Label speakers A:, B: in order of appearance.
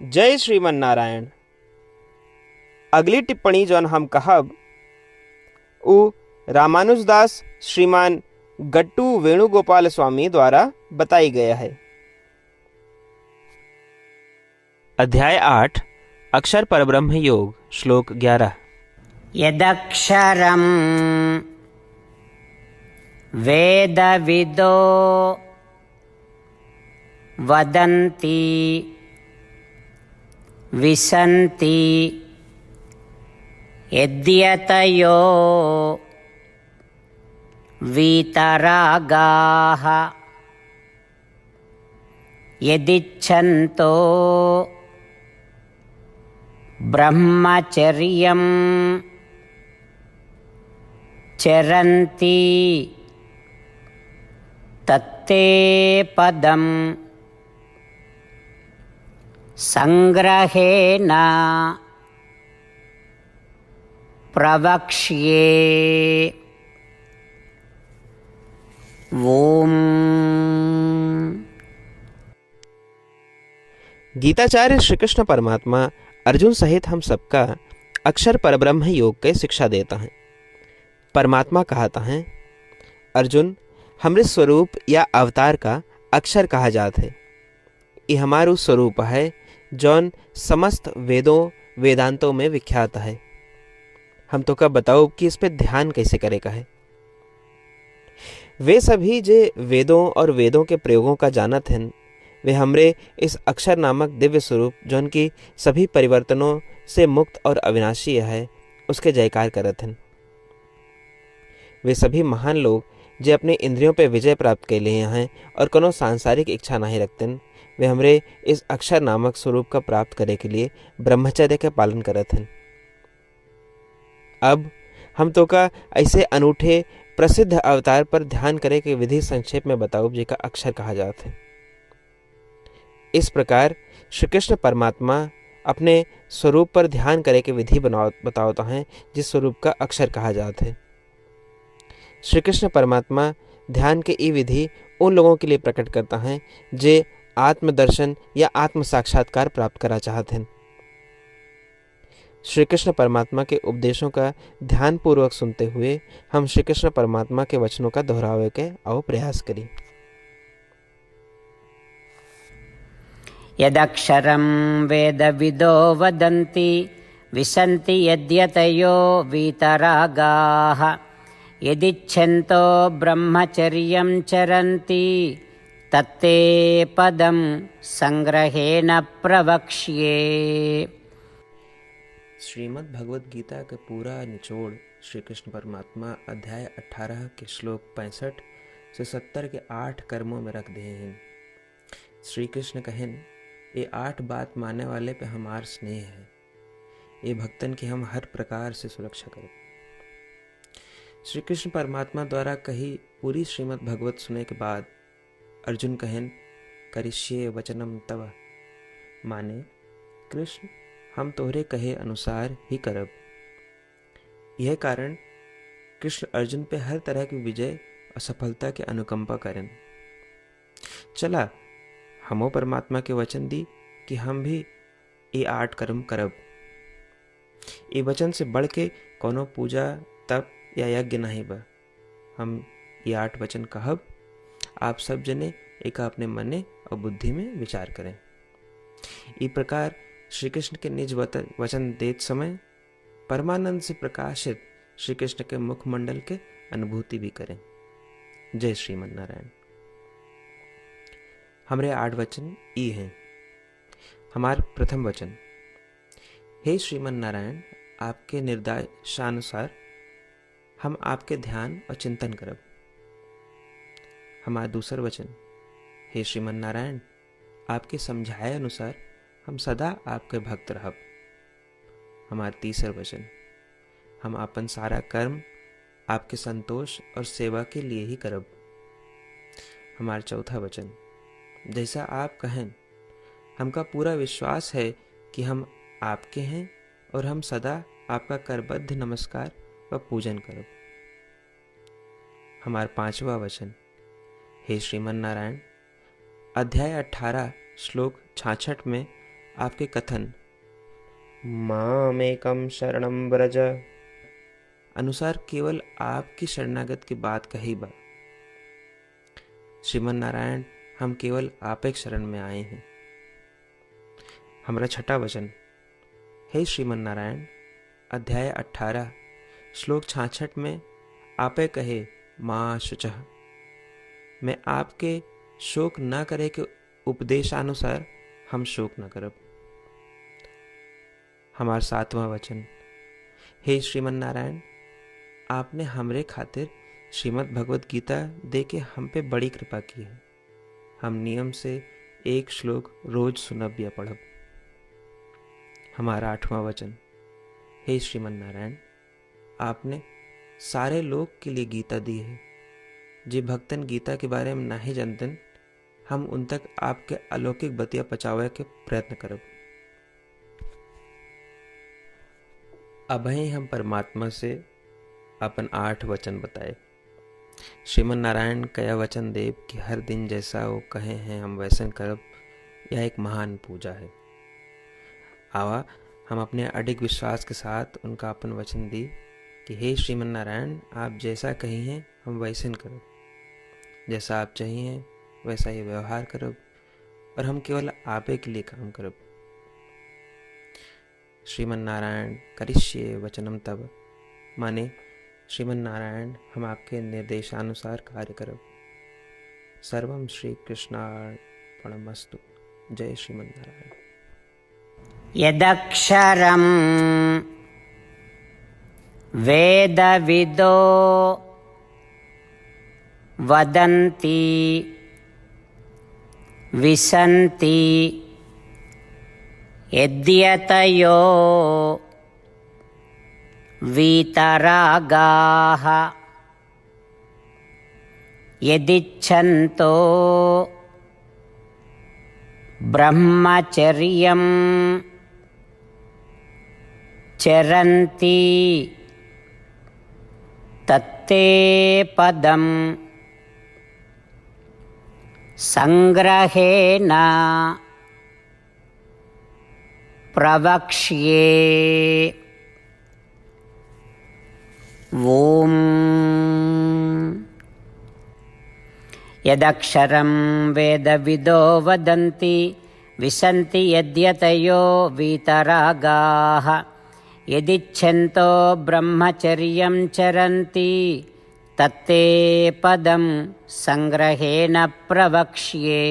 A: जय श्रीमन नारायण। अगली टिप्पणी जौन हम कहब उ रामानुजदास श्रीमान गट्टू वेणुगोपाल स्वामी द्वारा बताई गया है। अध्याय 8 अक्षर परब्रह्म योग श्लोक 11।
B: यदक्षरं वेदविदो वदन्ति विसन्ति यद्यतयो वीतरागाः यदिच्छन्तो ब्रह्मचर्यं चरन्ति तत्ते पदं संग्रहेण प्रवक्ष्ये। ओम।
A: गीताचार्य श्री कृष्ण परमात्मा अर्जुन सहित हम सबका अक्षर परब्रह्म योग के शिक्षा देता है। परमात्मा कहता है, अर्जुन हमरे स्वरूप या अवतार का अक्षर कहा जात है। ये हमारू स्वरूप है जौन समस्त वेदों वेदांतों में विख्यात है। हम तो का बताओ कि इस पे ध्यान कैसे करेगा है। वे सभी जे वेदों और वेदों के प्रयोगों का जानत हैं, वे हमरे इस अक्षर नामक दिव्य स्वरूप जौन की सभी परिवर्तनों से मुक्त और अविनाशी है, उसके जयकार करत हैं। वे सभी महान लोग जे अपने इंद्रियों पे विजय प्राप्त कर लिए हैं और कोनो सांसारिक इच्छा नहीं रखते, वे हमरे इस अक्षर नामक स्वरूप का प्राप्त करे के लिए ब्रह्मचर्य के पालन करत हैं। अब हम तो का ऐसे अनूठे प्रसिद्ध अवतार पर ध्यान करे के विधि संक्षेप में बताओ जेका अक्षर कहा जाता है। इस प्रकार श्री कृष्ण परमात्मा अपने स्वरूप पर ध्यान करे के विधि बताता है जिस स्वरूप का अक्षर कहा जाता है। श्री कृष्ण परमात्मा ध्यान के ई विधि उन लोगों के लिए प्रकट करता है जे आत्मदर्शन या आत्म साक्षात्कार प्राप्त करा चाहते हैं। श्री कृष्ण परमात्मा के उपदेशों का ध्यान पूर्वक सुनते हुए हम श्री कृष्ण परमात्मा के वचनों का दोहरावे के आओ प्रयास करें।
B: यदक्षरं वेदविदो वदन्ति विसन्ति यद्यतयो वीतरागाः यदिच्छन्तो ब्रह्मचर्यं चरन्ति तत्ते पदं संग्रहेण प्रवक्ष्ये।
A: श्रीमद् भगवद गीता का पूरा निचोड़ श्री कृष्ण परमात्मा अध्याय 18 के श्लोक 65 से 70 के 8 कर्मों में रख दिए हैं। श्री कृष्ण कहें, ये 8 बात मानने वाले पे हमार स्नेह है। ये भक्तन की हम हर प्रकार से सुरक्षा करें। श्री कृष्ण परमात्मा द्वारा कही पूरी श्रीमद् भगवत सुने के बाद अर्जुन कहें, करिष्ये वचनम तव, माने कृष्ण हम तोहरे कहे अनुसार ही करब। यह कारण कृष्ण अर्जुन पे हर तरह की विजय और सफलता के अनुकंपा करें। चला हमो परमात्मा के वचन दी कि हम भी ये 8 कर्म करब। ये वचन से बढ़ के कोनो पूजा तप या यज्ञ नहीं बा। हम ये 8 वचन कहब, आप सब जने एक अपने मने और बुद्धि में विचार करें। इस प्रकार श्री कृष्ण के निज वचन देत समय परमानंद से प्रकाशित श्री कृष्ण के मुखमंडल के अनुभूति भी करें। जय श्रीमन नारायण। हमारे 8 वचन ई हैं। हमार प्रथम वचन, हे श्रीमन नारायण, आपके निर्देशानुसार हम आपके ध्यान और चिंतन करब। हमारा दूसर वचन, हे श्रीमन नारायण, आपके समझाए अनुसार हम सदा आपके भक्त रहब। हमारा तीसर वचन, हम अपन सारा कर्म आपके संतोष और सेवा के लिए ही करब। हमारा चौथा वचन, जैसा आप कहें, हमका पूरा विश्वास है कि हम आपके हैं और हम सदा आपका करबद्ध नमस्कार व पूजन करब। हमारा 5वां वचन, हे श्रीमन नारायण, अध्याय 18 श्लोक 66 में आपके कथन मामेकम शरणम व्रज अनुसार केवल आपकी शरणागत की बात कही बा। श्रीमन नारायण, हम केवल आप एक शरण में आए हैं। हमारा छठा वचन, हे श्रीमन नारायण, अध्याय 18 श्लोक 66 में आपे कहे माँ शुचः, मैं आपके शोक न करे के उपदेशानुसार हम शोक न करब। हमारा सातवां वचन, हे श्रीमन नारायण, आपने हमरे खातिर श्रीमद् भगवत गीता दे के हम पे बड़ी कृपा की है। हम नियम से एक श्लोक रोज सुनब या पढ़ब। हमारा आठवां वचन, हे श्रीमन नारायण, आपने सारे लोग के लिए गीता दी है। जे भक्तन गीता के बारे में नहीं जानतन, हम उन तक आपके अलौकिक बतिया पहुंचावे के प्रयत्न करब। अभय हम परमात्मा से अपन 8 वचन बताए। श्रीमन नारायण कया वचन देव कि हर दिन जैसा वो कहे हैं हम वैसन करब, यह एक महान पूजा है। आवा हम अपने अडिग विश्वास के साथ उनका अपन वचन दी कि हे श्रीमन नारायण, आप जैसा कही हैं हम वैसन करब, जैसा आप चाहिए वैसा ही व्यवहार करब, और हम केवल आपे के लिए काम करब। श्रीमन नारायण करिष्ये वचनम तब, माने श्रीमन नारायण हम आपके निर्देशानुसार कार्य करब। सर्वम श्री कृष्णार्पणमस्तु। जय श्रीमन नारायण।
B: यदक्षरं वेदविदो वदन्ति विसन्ति यद्यतयो वीतरागाः यदिच्छन्तो ब्रह्मचर्यं चरन्ति तत्ते पदं संग्रहेण प्रवक्ष्ये। ओम। यदक्षरं वेदविदो वदन्ति विसन्ति यद्यतयो वीतरागाः यदिच्छन्तो ब्रह्मचर्यं चरन्ति तत्ते पदं संग्रहेण प्रवक्ष्ये।